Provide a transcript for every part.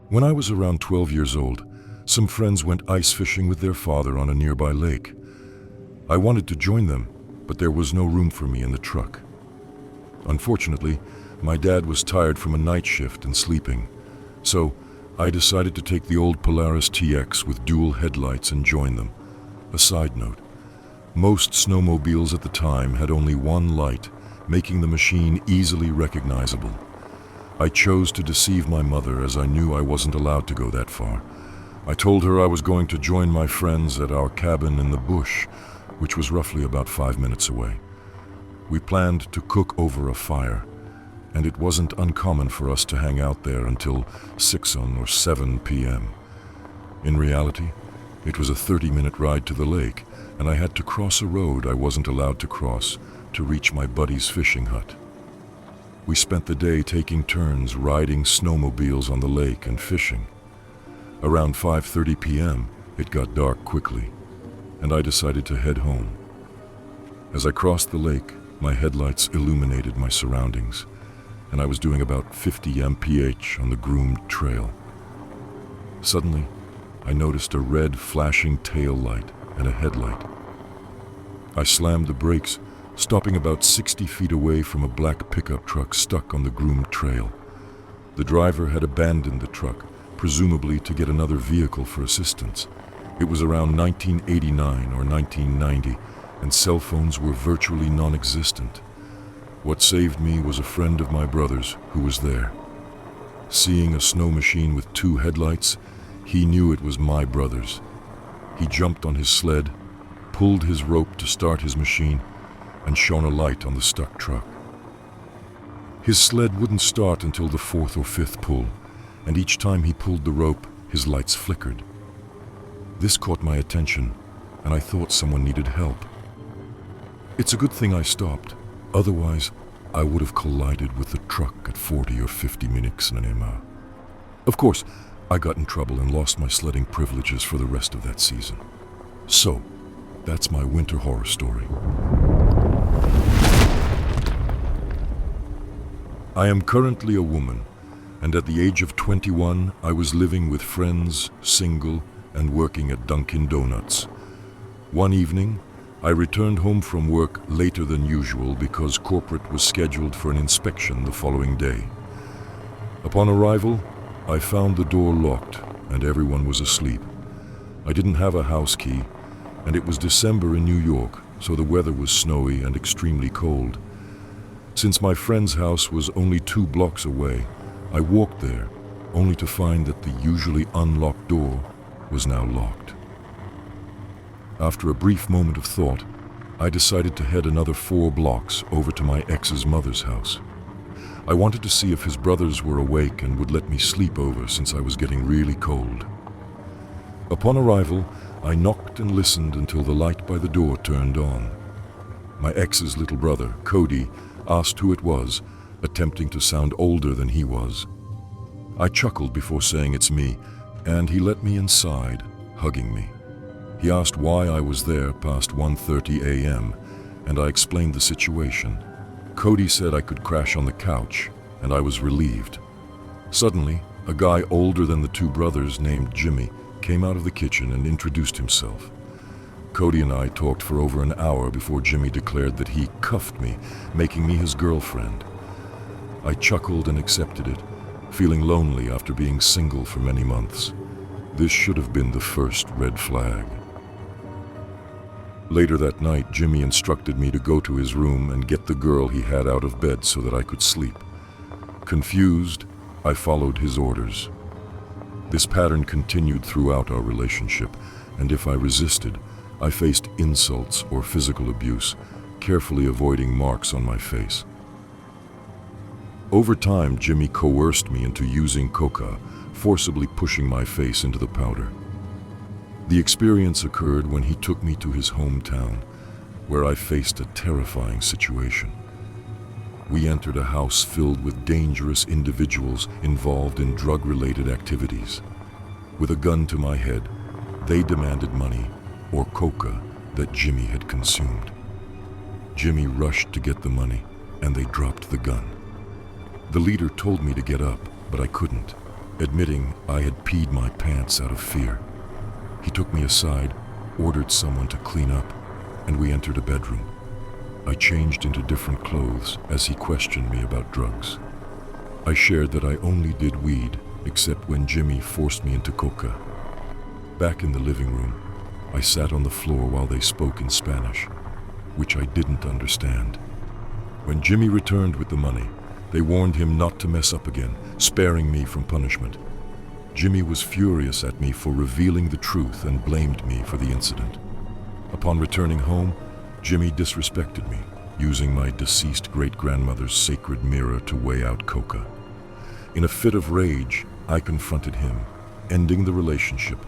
When I was around 12 years old, some friends went ice fishing with their father on a nearby lake. I wanted to join them, but there was no room for me in the truck. Unfortunately, my dad was tired from a night shift and sleeping, so I decided to take the old Polaris TX with dual headlights and join them. A side note, most snowmobiles at the time had only one light, making the machine easily recognizable. I chose to deceive my mother as I knew I wasn't allowed to go that far. I told her I was going to join my friends at our cabin in the bush, which was roughly about 5 minutes away. We planned to cook over a fire, and it wasn't uncommon for us to hang out there until 6 or 7 p.m. In reality, it was a 30-minute ride to the lake, and I had to cross a road I wasn't allowed to cross to reach my buddy's fishing hut. We spent the day taking turns riding snowmobiles on the lake and fishing. Around 5:30 p.m., it got dark quickly, and I decided to head home. As I crossed the lake, my headlights illuminated my surroundings, and I was doing about 50 mph on the groomed trail. Suddenly, I noticed a red flashing tail light and a headlight. I slammed the brakes, stopping about 60 feet away from a black pickup truck stuck on the groomed trail. The driver had abandoned the truck, presumably to get another vehicle for assistance. It was around 1989 or 1990, and cell phones were virtually non-existent. What saved me was a friend of my brother's who was there. Seeing a snow machine with 2 headlights, he knew it was my brother's. He jumped on his sled, pulled his rope to start his machine, and shone a light on the stuck truck. His sled wouldn't start until the 4th or 5th pull, and each time he pulled the rope, his lights flickered. This caught my attention, and I thought someone needed help. It's a good thing I stopped, otherwise I would have collided with the truck at 40 or 50 minutes an hour. Of course, I got in trouble and lost my sledding privileges for the rest of that season. So, that's my winter horror story. I am currently a woman, and at the age of 21, I was living with friends, single, and working at Dunkin Donuts. One evening, I returned home from work later than usual because corporate was scheduled for an inspection the following day. Upon arrival, I found the door locked and everyone was asleep. I didn't have a house key, and it was December in New York, so the weather was snowy and extremely cold. Since my friend's house was only 2 blocks away, I walked there, only to find that the usually unlocked door was now locked. After a brief moment of thought, I decided to head another 4 blocks over to my ex's mother's house. I wanted to see if his brothers were awake and would let me sleep over since I was getting really cold. Upon arrival, I knocked and listened until the light by the door turned on. My ex's little brother, Cody, asked who it was, attempting to sound older than he was. I chuckled before saying it's me, and he let me inside, hugging me. He asked why I was there past 1:30 a.m., and I explained the situation. Cody said I could crash on the couch, and I was relieved. Suddenly, a guy older than the 2 brothers named Jimmy came out of the kitchen and introduced himself. Cody and I talked for over an hour before Jimmy declared that he cuffed me, making me his girlfriend. I chuckled and accepted it, feeling lonely after being single for many months. This should have been the first red flag. Later that night, Jimmy instructed me to go to his room and get the girl he had out of bed so that I could sleep. Confused, I followed his orders. This pattern continued throughout our relationship, and if I resisted, I faced insults or physical abuse, carefully avoiding marks on my face. Over time, Jimmy coerced me into using coca, forcibly pushing my face into the powder. The experience occurred when he took me to his hometown, where I faced a terrifying situation. We entered a house filled with dangerous individuals involved in drug-related activities. With a gun to my head, they demanded money, or coca, that Jimmy had consumed. Jimmy rushed to get the money, and they dropped the gun. The leader told me to get up, but I couldn't. admitting I had peed my pants out of fear. He took me aside, ordered someone to clean up, and we entered a bedroom. I changed into different clothes as he questioned me about drugs. I shared that I only did weed, except when Jimmy forced me into coca. Back in the living room, I sat on the floor while they spoke in Spanish, which I didn't understand. When Jimmy returned with the money, they warned him not to mess up again, sparing me from punishment. Jimmy was furious at me for revealing the truth and blamed me for the incident. Upon returning home, Jimmy disrespected me, using my deceased great-grandmother's sacred mirror to weigh out coca. In a fit of rage, I confronted him, ending the relationship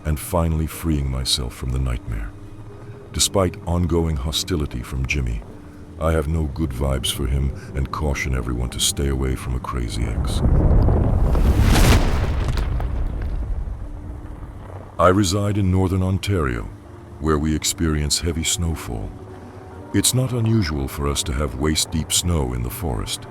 and finally freeing myself from the nightmare. Despite ongoing hostility from Jimmy, I have no good vibes for him and caution everyone to stay away from a crazy ex. I reside in northern Ontario, where we experience heavy snowfall. It's not unusual for us to have waist-deep snow in the forest.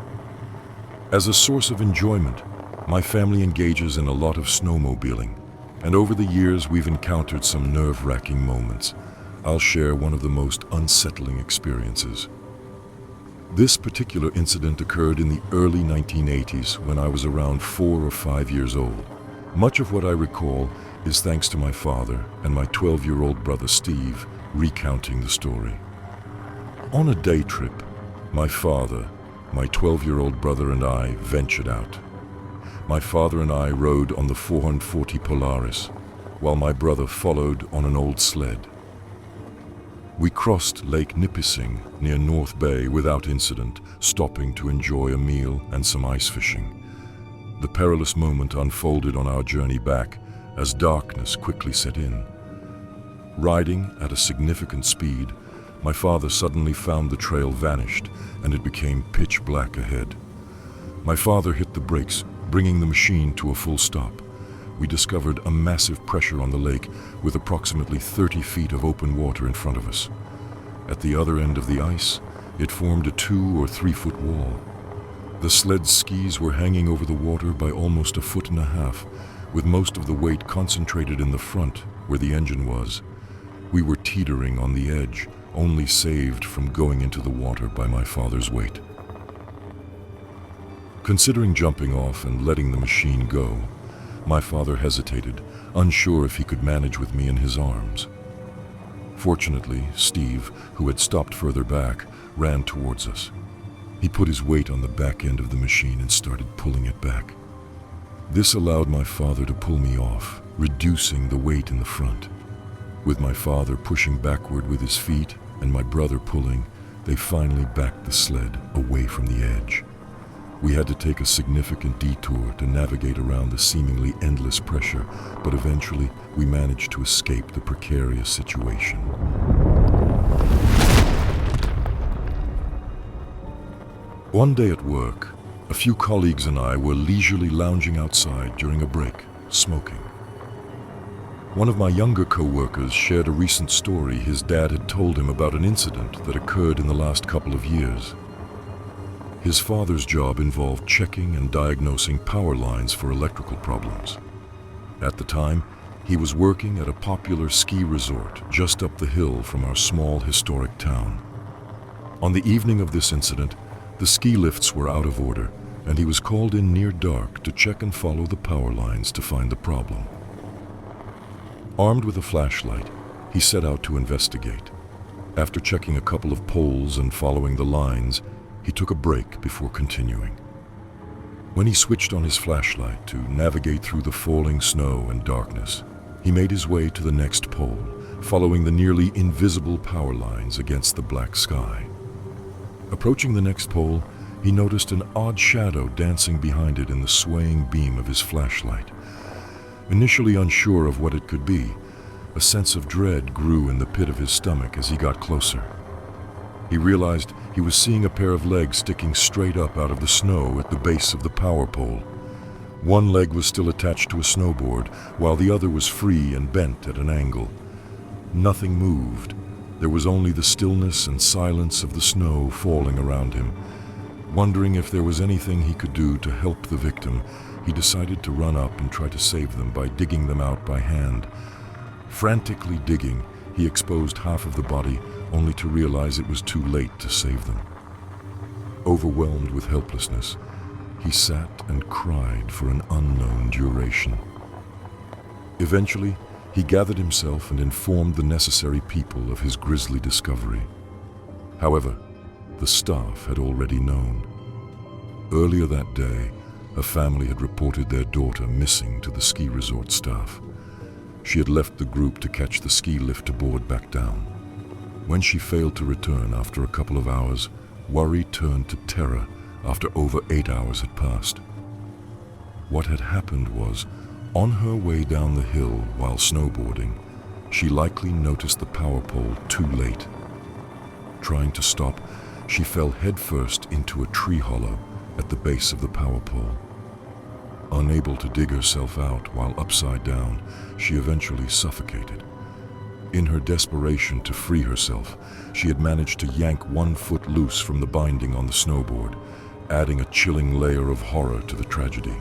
As a source of enjoyment, my family engages in a lot of snowmobiling, and over the years we've encountered some nerve-wracking moments. I'll share one of the most unsettling experiences. This particular incident occurred in the early 1980s when I was around 4 or 5 years old. Much of what I recall is thanks to my father and my 12-year-old brother Steve recounting the story. On a day trip, my father, my 12-year-old brother and I ventured out. My father and I rode on the 440 Polaris, while my brother followed on an old sled. We crossed Lake Nipissing near North Bay without incident, stopping to enjoy a meal and some ice fishing. The perilous moment unfolded on our journey back as darkness quickly set in. Riding at a significant speed, my father suddenly found the trail vanished and it became pitch black ahead. My father hit the brakes, bringing the machine to a full stop. We discovered a massive pressure on the lake with approximately 30 feet of open water in front of us. At the other end of the ice, it formed a 2 or 3 foot wall. The sled's skis were hanging over the water by almost 1.5 feet, with most of the weight concentrated in the front where the engine was. We were teetering on the edge, only saved from going into the water by my father's weight. Considering jumping off and letting the machine go, my father hesitated, unsure if he could manage with me in his arms. Fortunately, Steve, who had stopped further back, ran towards us. He put his weight on the back end of the machine and started pulling it back. This allowed my father to pull me off, reducing the weight in the front. With my father pushing backward with his feet and my brother pulling, they finally backed the sled away from the edge. We had to take a significant detour to navigate around the seemingly endless pressure, but eventually we managed to escape the precarious situation. One day at work, a few colleagues and I were leisurely lounging outside during a break, smoking. One of my younger co-workers shared a recent story his dad had told him about an incident that occurred in the last couple of years. His father's job involved checking and diagnosing power lines for electrical problems. At the time, he was working at a popular ski resort just up the hill from our small historic town. On the evening of this incident, the ski lifts were out of order, and he was called in near dark to check and follow the power lines to find the problem. Armed with a flashlight, he set out to investigate. After checking a couple of poles and following the lines, he took a break before continuing. When he switched on his flashlight to navigate through the falling snow and darkness, he made his way to the next pole, following the nearly invisible power lines against the black sky. Approaching the next pole, he noticed an odd shadow dancing behind it in the swaying beam of his flashlight. Initially unsure of what it could be, a sense of dread grew in the pit of his stomach as he got closer. He realized he was seeing a pair of legs sticking straight up out of the snow at the base of the power pole. One leg was still attached to a snowboard, while the other was free and bent at an angle. Nothing moved. There was only the stillness and silence of the snow falling around him. Wondering if there was anything he could do to help the victim, he decided to run up and try to save them by digging them out by hand. Frantically digging, he exposed half of the body, only to realize it was too late to save them. Overwhelmed with helplessness, he sat and cried for an unknown duration. Eventually, he gathered himself and informed the necessary people of his grisly discovery. However, the staff had already known. Earlier that day, a family had reported their daughter missing to the ski resort staff. She had left the group to catch the ski lift to board back down. When she failed to return after a couple of hours, worry turned to terror after over 8 hours had passed. What had happened was, on her way down the hill while snowboarding, she likely noticed the power pole too late. Trying to stop, she fell headfirst into a tree hollow at the base of the power pole. Unable to dig herself out while upside down, she eventually suffocated. In her desperation to free herself, she had managed to yank 1 foot loose from the binding on the snowboard, adding a chilling layer of horror to the tragedy.